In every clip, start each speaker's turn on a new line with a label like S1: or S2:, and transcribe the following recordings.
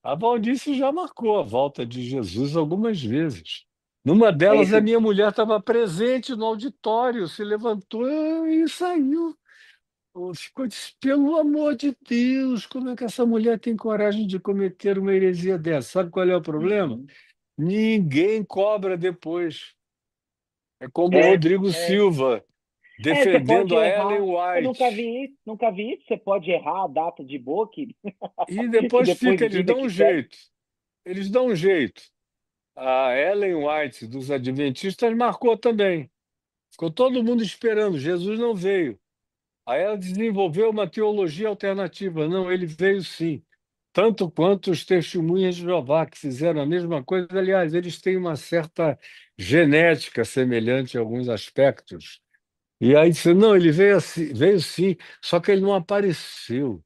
S1: A Valdice já marcou a volta de Jesus algumas vezes. Numa
S2: É
S1: delas, a
S2: esse.
S1: minha mulher estava presente no auditório, se levantou e saiu. Ficou disse, pelo amor de Deus, como é que essa mulher tem coragem de cometer uma heresia dessa? Sabe qual é o problema?
S2: Uhum.
S1: Ninguém cobra depois. É como o
S2: É,
S1: Rodrigo
S2: é.
S1: Silva
S2: Você pode
S1: defendendo a Ellen
S2: errar. Eu
S1: White.
S2: nunca vi isso. Você pode errar a data de boa
S1: E
S2: que
S1: depois
S2: depois
S1: fica, eles
S2: vida
S1: dão um
S2: que segue.
S1: jeito. Eles dão um jeito. A Ellen White dos Adventistas marcou também. Ficou todo mundo esperando, Jesus não veio. Aí ela desenvolveu uma teologia alternativa. Não, ele veio sim. Tanto quanto os testemunhas de Jeová, que fizeram a mesma coisa. Aliás, eles têm uma certa genética semelhante em alguns aspectos. E aí disse, não, ele veio sim, só que ele não apareceu.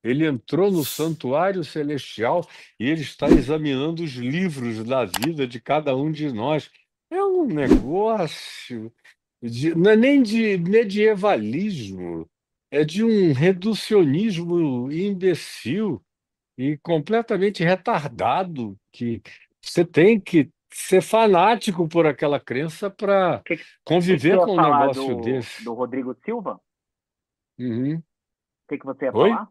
S1: Ele entrou no santuário celestial e ele está examinando os livros da vida de cada um de nós. É um negócio não é nem de medievalismo, é de um reducionismo imbecil e completamente retardado, que você tem que ser fanático por aquela crença para
S2: Que você
S1: conviver
S2: ia
S1: com um
S2: falar
S1: negócio desse.
S2: do Rodrigo Silva? O
S1: Uhum.
S2: que você ia
S1: Oi?
S2: falar?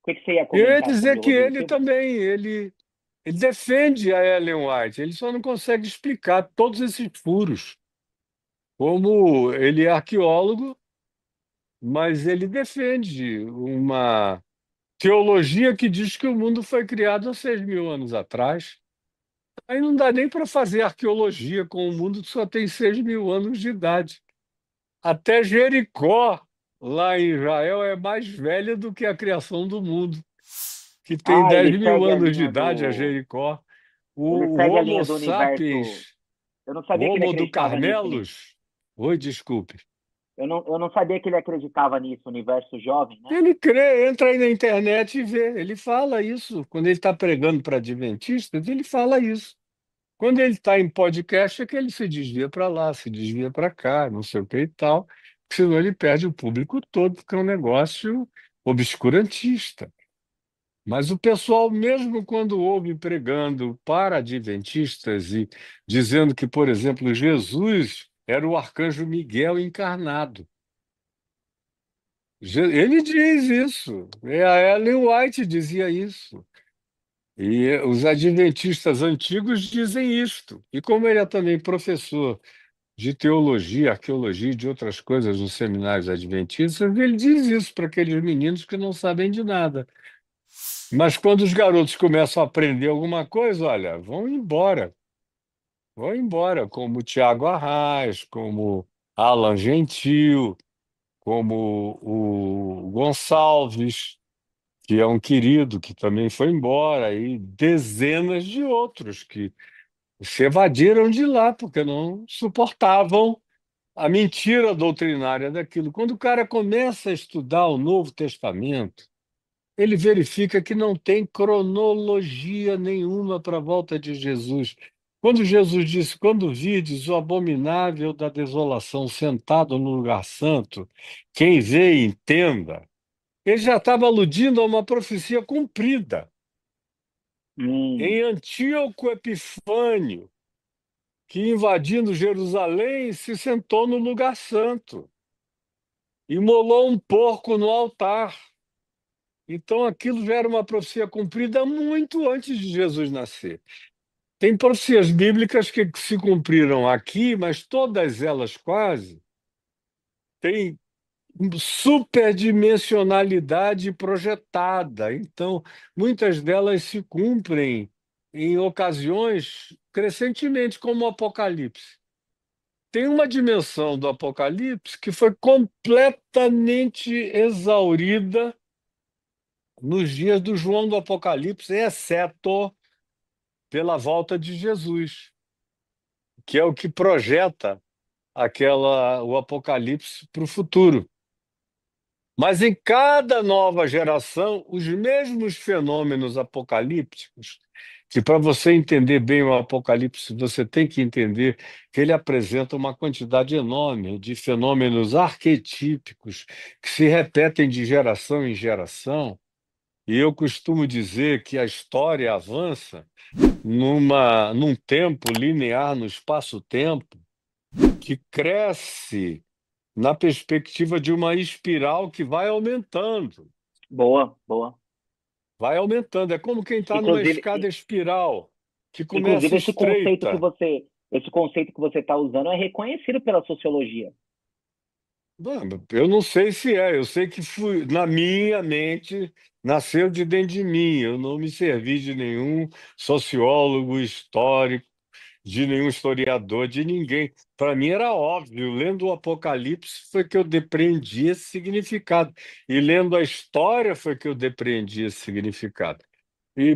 S2: Que você ia
S1: Eu ia
S2: comentar sobre
S1: dizer
S2: o
S1: que
S2: Rodrigo
S1: ele
S2: Silva?
S1: também, ele defende a Ellen White, ele só não consegue explicar todos esses furos. Como ele é arqueólogo, mas ele defende uma teologia que diz que o mundo foi criado há 6.000 anos atrás. Aí não dá nem para fazer arqueologia com um mundo que só tem 6.000 anos de idade. Até Jericó, lá em Israel, é mais velha do que a criação do mundo, que tem
S2: Ah,
S1: 10.000 anos de idade, a Jericó.
S2: ele
S1: O
S2: segue a
S1: Homo
S2: linha do universo.
S1: sapiens,
S2: Eu não
S1: o
S2: sabia que ele
S1: Homo do
S2: acreditava nisso,
S1: Carmelos. Oi, desculpe.
S2: eu não sabia que ele acreditava nisso, universo jovem, né?
S1: Ele crê, entra aí na internet e vê. Ele fala isso. Quando ele está pregando para adventistas, ele fala isso. Quando ele está em podcast, é que ele se desvia para lá, se desvia para cá, não sei o que e tal. Senão ele perde o público todo, porque é um negócio obscurantista. Mas o pessoal, mesmo quando ouve pregando para adventistas e dizendo que, por exemplo, Jesus era o arcanjo Miguel encarnado. Ele diz isso. A Ellen White dizia isso. E os adventistas antigos dizem isto. E como ele é também professor de teologia, arqueologia e de outras coisas nos seminários adventistas, ele diz isso para aqueles meninos que não sabem de nada. Mas quando os garotos começam a aprender alguma coisa, olha, vão embora, como o Tiago Arraes, como Alan Gentil, como o Gonçalves, que é um querido que também foi embora, e dezenas de outros que se evadiram de lá porque não suportavam a mentira doutrinária daquilo. Quando o cara começa a estudar o Novo Testamento, ele verifica que não tem cronologia nenhuma para a volta de Jesus. Quando Jesus disse: Quando virdes o abominável da desolação sentado no lugar santo, quem vê entenda, ele já estava aludindo a uma profecia cumprida.
S2: Hum.
S1: Em Antíoco Epifânio, que invadindo Jerusalém se sentou no lugar santo, imolou um porco no altar. Então aquilo já era uma profecia cumprida muito antes de Jesus nascer. Tem profecias bíblicas que se cumpriram aqui, mas todas elas quase têm superdimensionalidade projetada. Então, muitas delas se cumprem em ocasiões crescentemente, como o Apocalipse. Tem uma dimensão do Apocalipse que foi completamente exaurida nos dias do João do Apocalipse, exceto pela volta de Jesus, que é o que projeta o Apocalipse para o futuro. Mas em cada nova geração, os mesmos fenômenos apocalípticos, que para você entender bem o Apocalipse, você tem que entender que ele apresenta uma quantidade enorme de fenômenos arquetípicos que se repetem de geração em geração. E eu costumo dizer que a história avança num tempo linear, no espaço-tempo, que cresce na perspectiva de uma espiral que vai aumentando.
S2: Boa, boa.
S1: Vai aumentando. É como quem está numa
S2: Inclusive,
S1: escada espiral, que começa
S2: inclusive
S1: estreita.
S2: esse conceito que você está usando é reconhecido pela sociologia.
S1: Bom, eu não sei se é, eu sei que na minha mente nasceu de dentro de mim. Eu não me servi de nenhum sociólogo histórico, de nenhum historiador, de ninguém. Para mim era óbvio. Lendo o Apocalipse foi que eu depreendi esse significado. E lendo a história foi que eu depreendi esse significado. E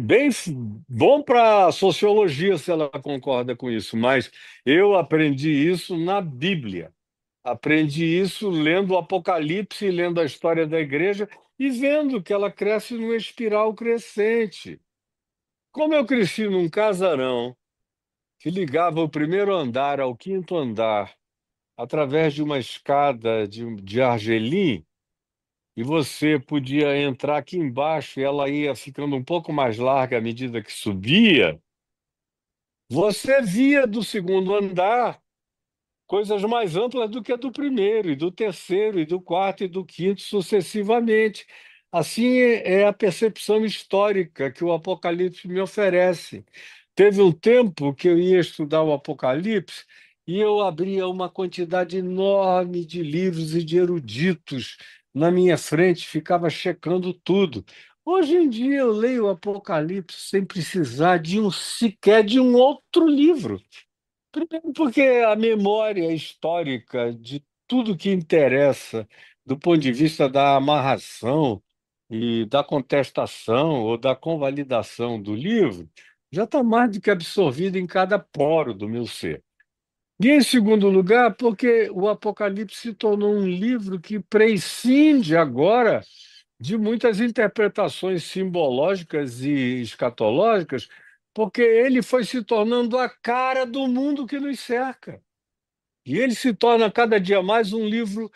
S1: bom para a sociologia se ela concorda com isso, mas eu aprendi isso na Bíblia. Aprendi isso lendo o Apocalipse, lendo a história da igreja e vendo que ela cresce numa espiral crescente. Como eu cresci num casarão que ligava o primeiro andar ao quinto andar através de uma escada de argelim, e você podia entrar aqui embaixo e ela ia ficando um pouco mais larga à medida que subia, você via do segundo andar coisas mais amplas do que a do primeiro, e do terceiro, e do quarto, e do quinto, sucessivamente. Assim é a percepção histórica que o Apocalipse me oferece. Teve um tempo que eu ia estudar o Apocalipse e eu abria uma quantidade enorme de livros e de eruditos na minha frente, ficava checando tudo. Hoje em dia eu leio o Apocalipse sem precisar sequer de um outro livro. Primeiro, porque a memória histórica de tudo que interessa, do ponto de vista da amarração e da contestação ou da convalidação do livro, já está mais do que absorvida em cada poro do meu ser. E, em segundo lugar, porque o Apocalipse se tornou um livro que prescinde agora de muitas interpretações simbológicas e escatológicas, porque ele foi se tornando a cara do mundo que nos cerca. E ele se torna cada dia mais um livro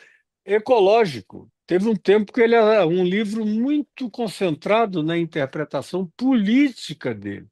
S1: ecológico. Teve um tempo que ele era um livro muito concentrado na interpretação política dele.